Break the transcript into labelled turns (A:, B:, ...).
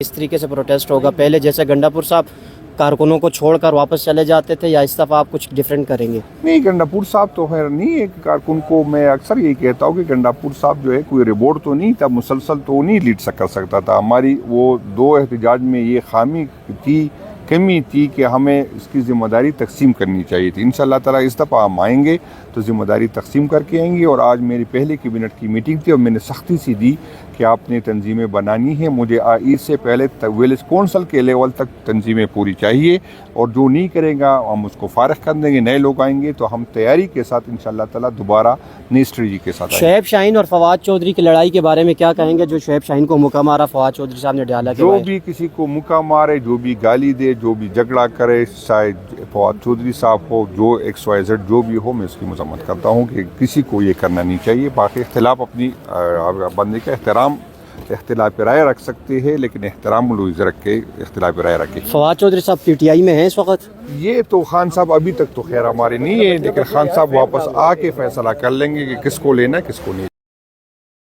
A: اس طریقے سے پروٹیسٹ ہوگا؟ پہلے جیسے گنڈا پور صاحب کارکنوں کو چھوڑ کر واپس چلے جاتے تھے، یا اس دفعہ آپ کچھ ڈیفرنٹ کریں گے؟
B: نہیں، گنڈا پور صاحب تو خیر نہیں ہے کارکن کو، میں اکثر یہی کہتا ہوں کہ گنڈا پور صاحب جو ہے کوئی رپورٹ تو نہیں تھا، مسلسل تو نہیں لیڈ کر سکتا تھا. ہماری وہ 2 احتجاج میں یہ خامی تھی، کمی تھی کہ ہمیں اس کی ذمہ داری تقسیم کرنی چاہیے تھی. انشاءاللہ تعالیٰ اس دفعہ ہم آئیں گے تو ذمہ داری تقسیم کر کے آئیں گے. اور آج میری پہلے کیبنٹ کی میٹنگ تھی اور میں نے سختی سی دی کہ آپ نے تنظیمیں بنانی ہیں، مجھے عید سے پہلے ویلیج کونسل کے لیول تک تنظیمیں پوری چاہیے، اور جو نہیں کرے گا ہم اس کو فارغ کر دیں گے. نئے لوگ آئیں گے تو ہم تیاری کے ساتھ انشاءاللہ تعالیٰ دوبارہ نئی اسٹریٹجی کے ساتھ آئیں گے.
A: شعیب شاہین اور فواد چودھری کی لڑائی کے بارے میں کیا کہیں گے؟ جو شعیب شاہین کو مکہ مارا فواد چودھری صاحب نے ڈالا،
B: جو بھی کسی کو مکہ مارے، جو بھی گالی دے، جو بھی جھگڑا کرے، شاید فواد چودھری صاحب ہو، جو XYZ جو بھی ہو، میں اس کی مذمت کرتا ہوں کہ کسی کو یہ کرنا نہیں چاہیے. باقی اختلاف اپنی بندے کا احترام، اختلاف رائے رکھ سکتے ہیں، لیکن احترام لوگ رکھ کے اختلاف رائے رکھے.
A: فواد چودھری صاحب PTI میں ہیں اس وقت؟
B: یہ تو خان صاحب ابھی تک تو خیر ہمارے نہیں ہے، لیکن خان صاحب واپس آ کے فیصلہ کر لیں گے کہ کس کو لینا کس کو نہیں.